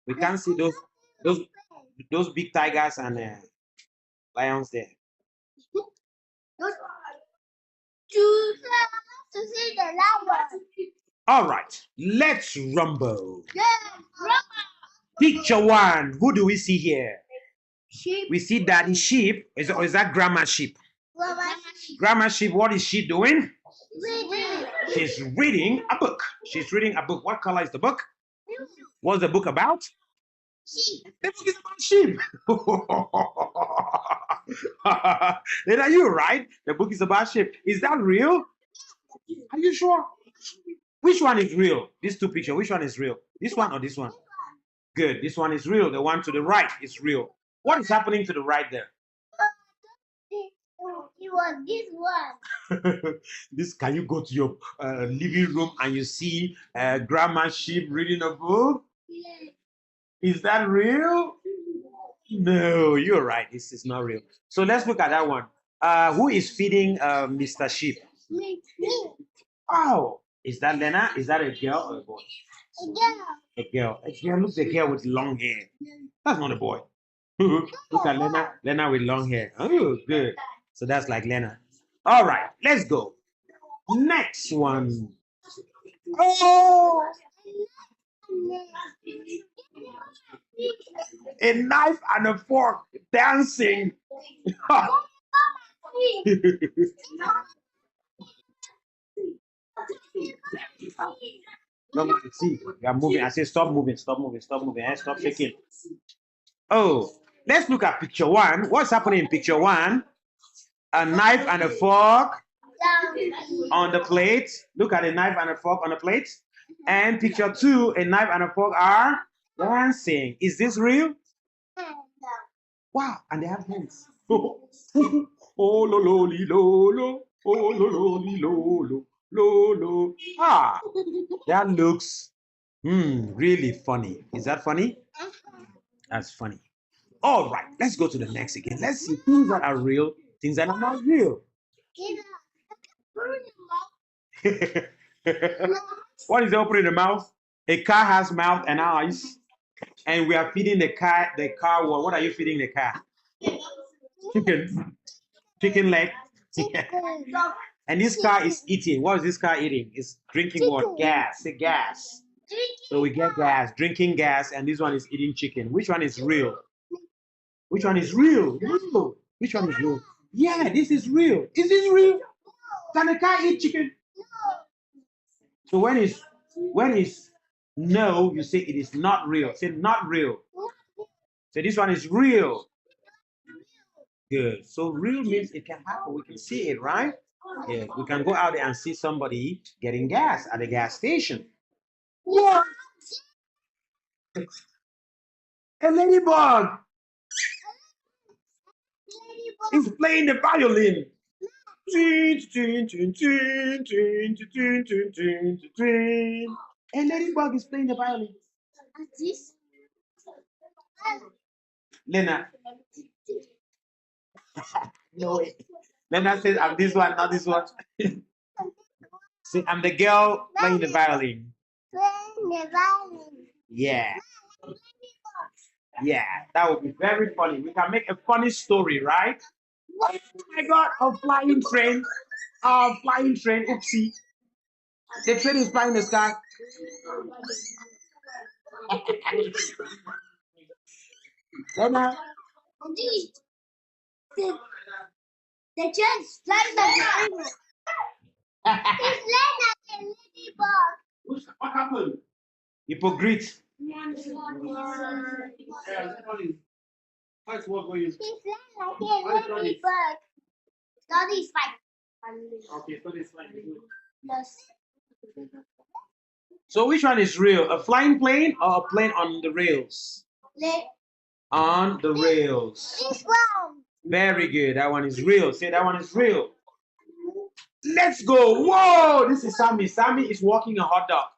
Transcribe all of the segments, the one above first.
We can't see those big tigers and lions there. To see the lion. All right, let's rumble. Yeah, Picture one. Who do we see here? sheep. We see Daddy Sheep. Is that Grandma Sheep? Grandma Sheep, what is she doing? Reading. She's reading a book. She's reading a book. What color is the book? What's the book about? Sheep. The book is about sheep. Then are you right? The book is about sheep. Is that real? Are you sure? Which one is real? These two pictures, which one is real? This one or this one? Good. This one is real. The one to the right is real. What is happening to the right there? It was this one. This, can you go to your living room and you see Grandma Sheep reading a book? Yeah. Is that real? No, you're right. This is not real. So let's look at that one. Who is feeding Mr. Sheep? Me. Oh, is that Lena? Is that a girl or a boy? Yeah. A girl. A girl. Looks a girl with long hair. That's not a boy. Look at Lena. Lena with long hair. Oh, good. So that's like Lena. All right, let's go. Next one. Oh, a knife and a fork dancing. No, see, you are moving. I say stop moving, stop moving, stop moving, and stop shaking. Oh, let's look at picture one. What's happening in picture one? A knife and a fork on the plate. Look at a knife and a fork on the plate. And picture two, a knife and a fork are dancing. Is this real? Wow, and they have hands. Oh, lo lo li lo lo. Oh lo lo li lo lo lo lo. Ah, that looks really funny. Is that funny? That's funny. All right, let's go to the next again. Let's see things that are real, things that are not real. What is opening the mouth? A car has mouth and eyes, and we are feeding the car. What are you feeding the car? Chicken leg. And this car is eating. What is this car eating? It's drinking what? Gas. Say gas. So we get gas, drinking gas, and this one is eating chicken. Which one is real? Which one is real? Real. Which one is real? Yeah, this is real. Is this real? Can a car eat chicken? So when is no, you say it is not real. Say not real. So this one is real. Good. So real means it can happen. We can see it, right? Yeah. We can go out there and see somebody getting gas at a gas station. Yeah. A ladybug is playing the violin. A ladybug is playing the violin. Lena. No way. Lena says, I'm this one, not this one. See, I'm the girl playing the violin. Yeah. Yeah, that would be very funny. We can make a funny story, right? Oh my God, a flying train. A flying train. Oopsie. The train is flying in the sky. Lena. The train is flying like the It's like a ladybug. What happened? Hypocrite. He's like a ladybug. Study is fine. Okay, so this one. Plus. So which one is real? A flying plane or a plane on the rails? On the rails. This one. Very good. That one is real. Say that one is real. Let's go. Whoa! This is Sammy. Sammy is walking a hot dog.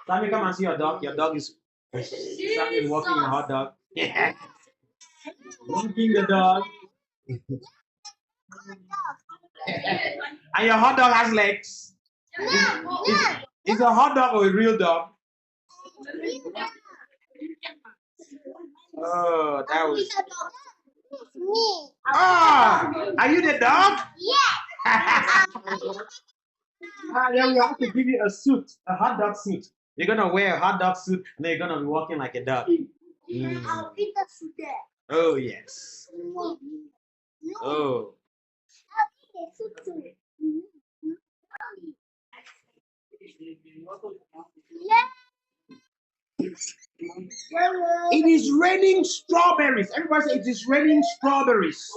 Sammy, come and see your dog. Your dog is Sammy is walking a hot dog. Yeah. Walking the dog. And your hot dog has legs. Is a hot dog or a real dog? Oh, that was. It's me. Ah, are you the dog? Yeah. Then we have to give you a suit, a hot dog suit. You're gonna wear a hot dog suit, and then you're gonna be walking like a dog. Mm. I'll eat the food there. Oh yes. No. Oh. I'll eat the food too. Yeah. It is raining strawberries. Everybody say it is raining strawberries.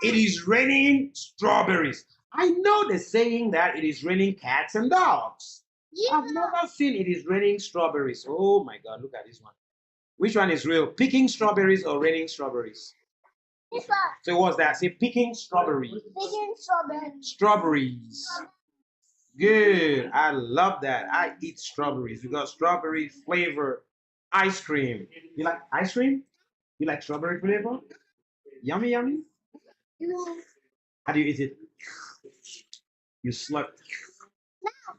It is raining strawberries. I know the saying that it is raining cats and dogs. I've never seen it is raining strawberries. Oh my God, look at this one. Which one is real? Picking strawberries or raining strawberries? This one. So what's that? Say picking strawberries. Picking strawberry. Strawberries. Good. I love that. I eat strawberries because strawberry flavor ice cream. You like ice cream? You like strawberry flavor? Yummy, yummy. No. How do you eat it? You slurp.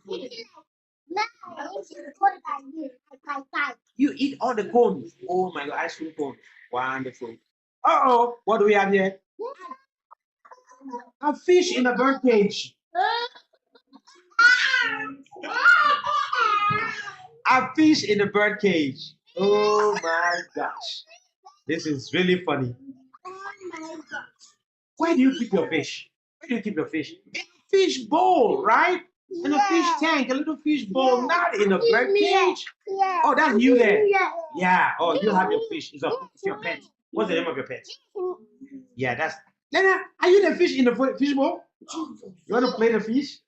Now it's good like this. Like. You eat all the cones. Oh my God, ice cream cone. Wonderful. Uh-oh. What do we have here? A fish in a bird cage. A fish in a bird cage. Oh my gosh. This is really funny. Oh my God. Where do you keep your fish? Where do you keep your fish? In a fish bowl, right? In a fish tank, a little fish bowl, not in a bird cage. Yeah. Oh, that's you there. Yeah. Yeah. Oh, you have your fish. It's your pet. What's the name of your pet? Yeah, that's. Lena, are you the fish in the fish bowl? You want to play the fish?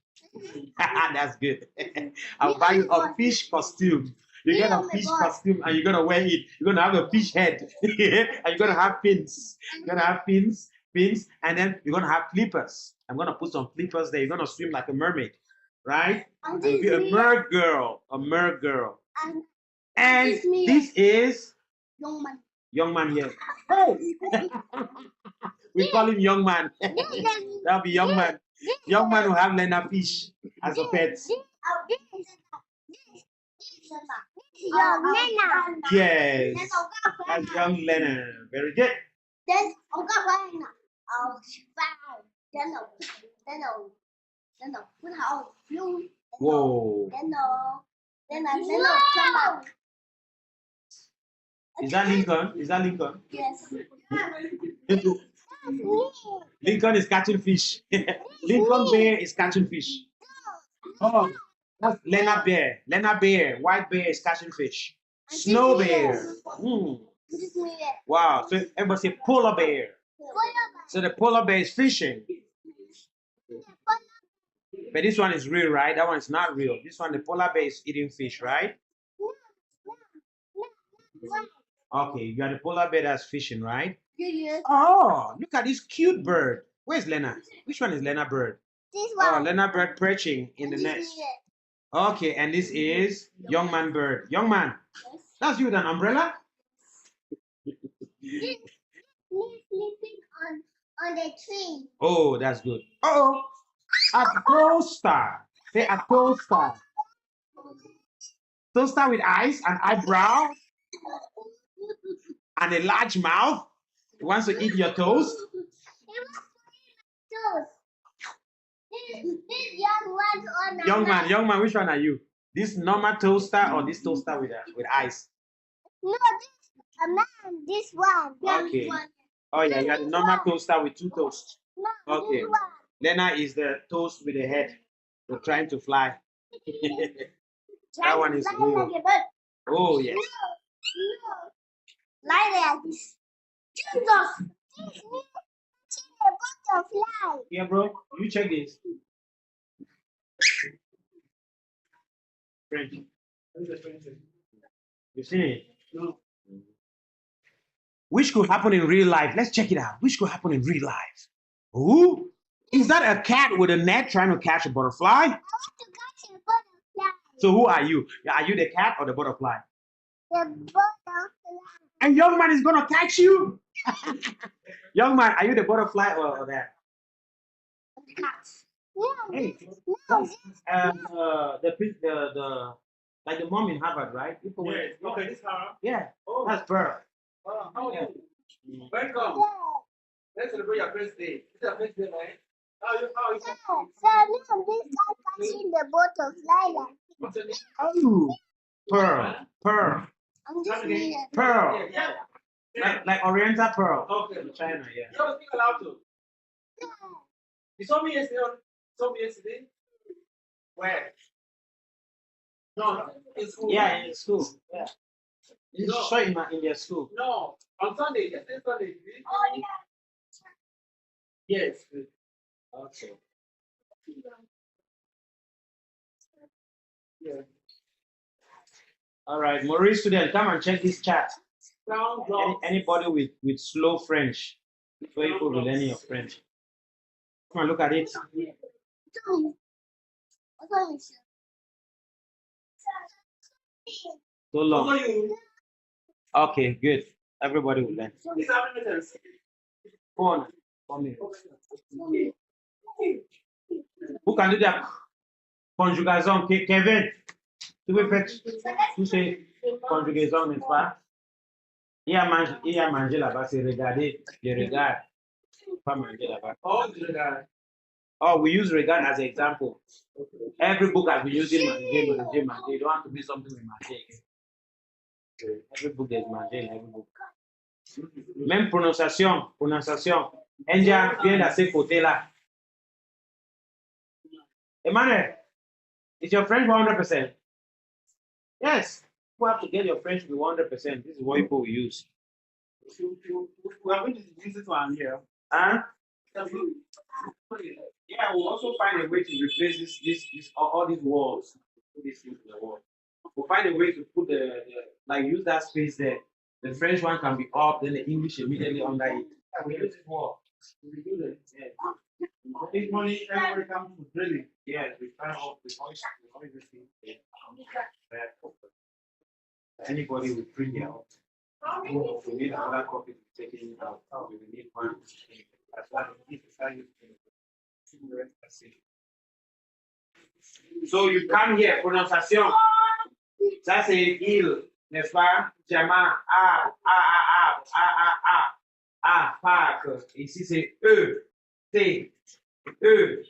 That's good. I'll buy you a fish costume. You get a fish costume and you're gonna wear it. You're gonna have a fish head. And you're gonna have fins. You're gonna have fins, and then you're gonna have flippers. I'm gonna put some flippers there. You're gonna swim like a mermaid, right? And You'll be a mer girl. A mer girl. And And this is young man. young man here. Hey! We call him young man. That'll be young man. Young man will have Lena fish as a pet. This young Lena. Yes. That's young Lena. Very good. Then I'll go right now. I'll find. Then I'll put out blue. Whoa. Then I'll come out. Is that Lincoln? Is that Lincoln? Yes. Lincoln is catching fish. Lincoln Bear is catching fish. Oh, that's Lena Bear. Lena Bear. White bear is catching fish. Snow bear. This is me there. Wow. So everybody say polar bear. So the polar bear is fishing. But this one is real, right? That one is not real. This one, the polar bear is eating fish, right? Okay, you got the polar bear that's fishing, right? Oh, look at this cute bird. Where's Lena? Which one is Lena bird? This Oh, one. Lena bird perching in the nest. Okay, and this is young man bird. Young man, that's you with an umbrella? He's sleeping on the tree. Oh, that's good. Uh-oh, a toaster. Say a toaster. Toaster with eyes and eyebrow and a large mouth. He wants to eat your toast. This young one's on the Young man, which one are you? This normal toaster or this toaster with eyes? No, this a man. This one. Okay. Oh yeah, you got the normal toaster with two toasts. No, Okay. this one. Lena is the toast with the head. We're trying to fly. That one is Like real. a bird. Oh yes. No. Like this. Jesus. This me a butterfly. Yeah, bro. You check this. French. You see it? No. Which could happen in real life? Let's check it out. Which could happen in real life? Ooh, is that a cat with a net trying to catch a butterfly? I want to catch a butterfly. So who are you? Are you the cat or the butterfly? The butterfly. And young man is gonna catch you. Young man, are you the butterfly or that? Cat. No, Hey, no, this the Like the mom in Harvard, right? People Yeah. Okay, this her. yeah, Oh, that's Pearl. how are you? Welcome. Let's celebrate your birthday. It's your birthday, man. How are you? How are you? So now this guy catching the boat of Lila. What's your name? Oh, Pearl, Pearl, I'm just reading. Pearl. Yeah. Like Oriental Pearl. Okay. China, yeah. You always speak aloud too. You saw me yesterday. Saw me yesterday. Where? No, in school. Yeah, in school. Yeah. You No. saw in their school. No, on Sunday. Yesterday Sunday. Oh, yeah. Yes. Okay. Yeah. All right, Maurice student, come and check this chat. Sound blocks. Anybody with slow French, before you put with any of French. Come and look at it. So long. How are you? Okay, good. Everybody will learn. These are minutes. Phone. Who can do that? Conjugaison. Kevin, tu veux faire tout ce conjugaison, n'est-ce pas? Il y a mangé là-bas, c'est regarder, le regard. Pas manger là-bas. Oh, the Oh, we use regard as an example. Every book has been using manger, manger, manger. You don't have to be something with manger. Every book there's manger in every book. Même prononciation. India vient de ce côté-là. Emmanuel, is your French 100%? Yes. You have to get your French to be 100%. This is what people will use. we are going to use this one here. Huh? Yeah, we'll also find a way to replace all these walls. Put this into the wall. We'll find a way to put like use that space there. The French one can be up, then the English immediately under it. We use it for. We do that. Yeah. Big money, everybody comes to drilling. Yes, we find out the voice. Anybody will print their own. We need another copy to take it out. We will need one. That's why we need to sign it. So you come here, prononciation. Ça c'est il, n'est-ce pas? Diamant, A, Pâques. Ici c'est E, T, E.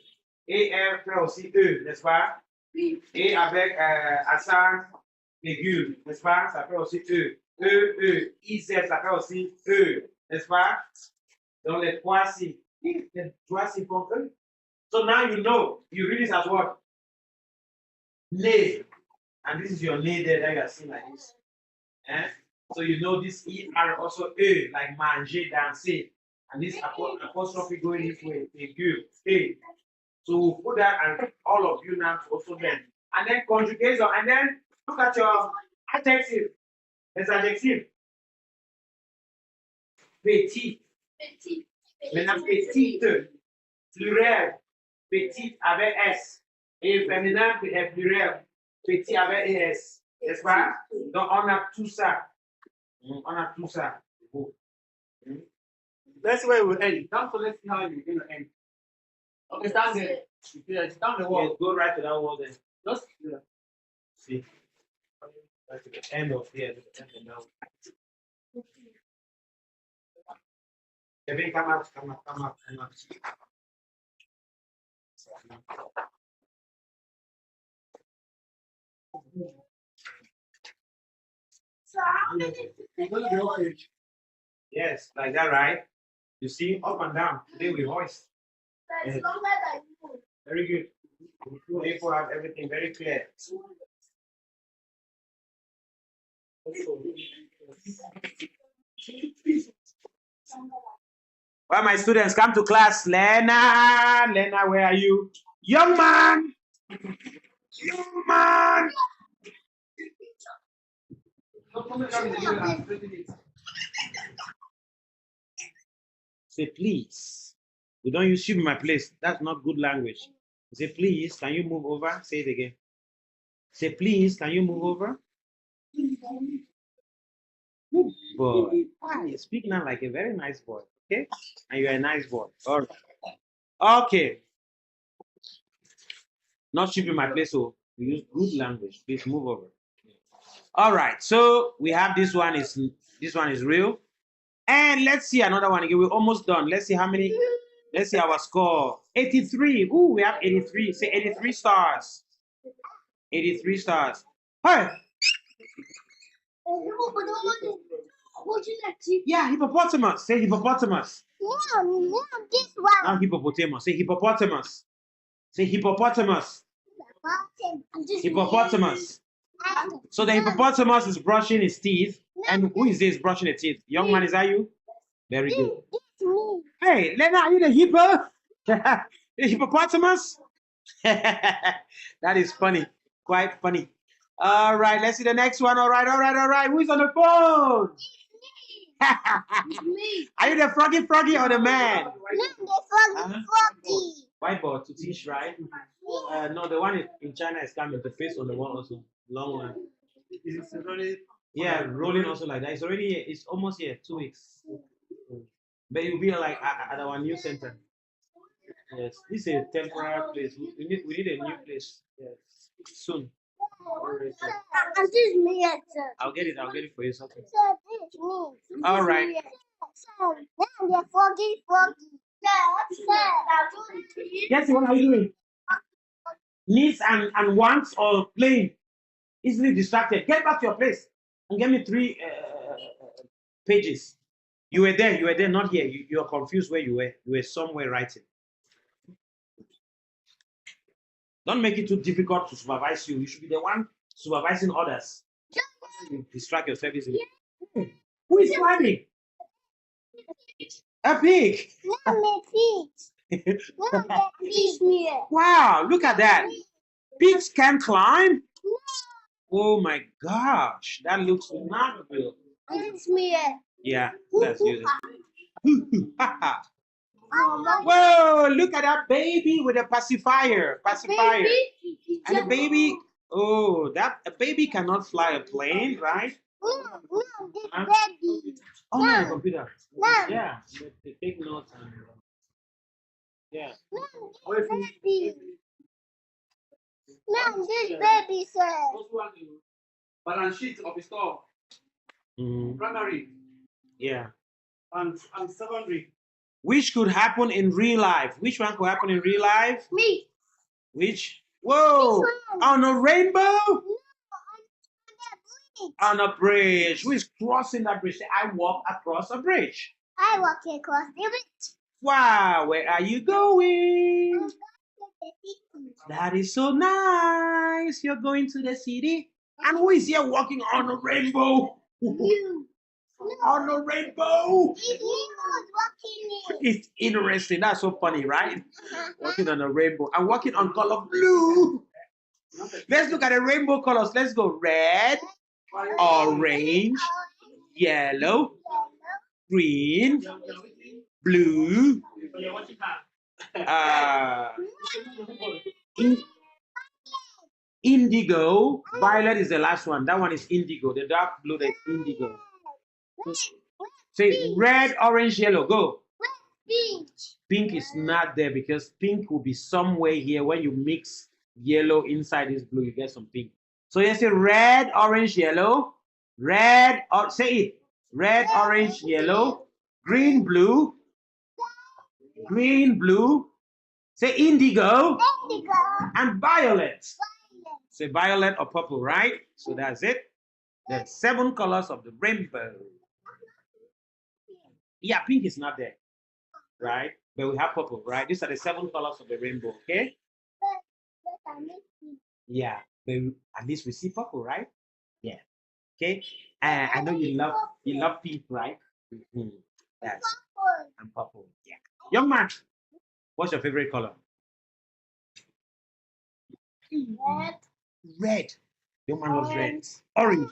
Et R fait aussi E, n'est-ce pas? Et avec accent aigu, n'est-ce pas? Ça fait aussi E. E. IZ, ça fait aussi E, n'est-ce pas? Donc les trois-ci. Les trois-ci font E. So now you know, you read this as what? Ne. And this is your ne there that you are seeing like this. Eh? So you know this ER also E, like manger, danser. And this apostrophe going this way, aigu, E. So we'll put that and all of you now also learn. And then conjugation, and then look at your adjective. There's adjective. Petit. Maintenant, petite. Pluriel. Petite avec S. Et féminin pluriel. Petit avec ES. N'est-ce pas? Donc on a tout ça. On a tout ça. That's where we end. Now, so let's see how you're going to end. Okay, stand there. Yeah, stand the wall. Yes, go right to that wall then. Just See. That's the end of here. Now. Kevin, come up. It's going to be okay. Yes, like that, right? You see, up and down. Today we hoist. That's longer than you. Very good. People have everything very clear. Well, my students, come to class. Lena, where are you? Young man! Say, please. We don't use you in my place. That's not good language. Say, please, can you move over? Say it again. Say, please, can you move over? Good boy. You speak now like a very nice boy. Okay? And you're a nice boy. All right. Okay. Not sheep in my place, so we use good language. Please move over. All right, so we have this one is real. And let's see another one again. We're almost done. Let's see how many. Let's see our score. 83. Ooh, we have 83. Say 83 stars. 83 stars. Hey, yeah, hippopotamus. Say hippopotamus. This one. Now hippopotamus. Say hippopotamus. Say hippopotamus. Hippopotamus. So the hippopotamus is brushing his teeth. And who is this brushing the teeth? Young man, is that you? Very good. Hey, Lena, are you the hippo? The hippopotamus? That is funny. Quite funny. All right, let's see the next one. All right. Who's on the phone? Are you the froggy or the man? Froggy. Whiteboard to teach, right? No, the one in China is coming. The face on the wall also. Long one. Yeah, rolling also like that. It's already here. It's almost here. 2 weeks. But it will be like at our new center. Yes, this is a temporary place. We need a new place. Yes, soon. And this is me. I'll get it for you. Okay. So this me. All right. So now the froggy. Yes, what are you doing? Needs and wants or playing? Easily distracted. Get back to your place and get me 3 pages. You were there, not here. You are confused where you were. You were somewhere writing. Don't make it too difficult to supervise you. You should be the one supervising others. You distract yourself easily. Who is climbing? A pig. Wow, look at that. Pigs can climb. Oh my gosh, that looks not real. It's me. Yeah, that's you. Whoa, look at that baby with a pacifier. And the baby, oh, a baby cannot fly a plane, right? Baby. Oh, no, computer. Yeah, they take notes. Yeah. Baby. Mom, this baby says. Balance sheet of the store, primary Yeah. and secondary. Which could happen in real life? Which one could happen in real life? Me. Which? Whoa! On a rainbow? On a bridge. Who is crossing that bridge? Say, I walk across a bridge. I walk across the bridge. Wow, where are you going? That is so nice. You're going to the city. And who is here walking on a rainbow? You. On a rainbow. He was walking in. It's interesting. That's so funny, right? Walking on a rainbow. I'm walking on color blue. Let's look at the rainbow colors. Let's go. Red, orange, yellow, green, blue, indigo. Violet is the last one. That one is indigo. The dark blue is indigo. Say red, orange, yellow. Go. Pink. Pink is not there because pink will be somewhere here. When you mix yellow inside this blue, you get some pink. So you say red, orange, yellow. Red, or say it. Red, orange, yellow. Green, blue. Green, blue. Say indigo. Indigo. And violet. Say violet or purple, right? So that's it. The 7 colors of the rainbow. Yeah, pink is not there, right? But we have purple, right? These are the 7 colors of the rainbow, okay? Yeah, but at least we see purple, right? Yeah. Okay. I know you love pink, right? Yes. And purple. Yeah. Young man, what's your favorite color? Red. Red. Young man loves red. Orange.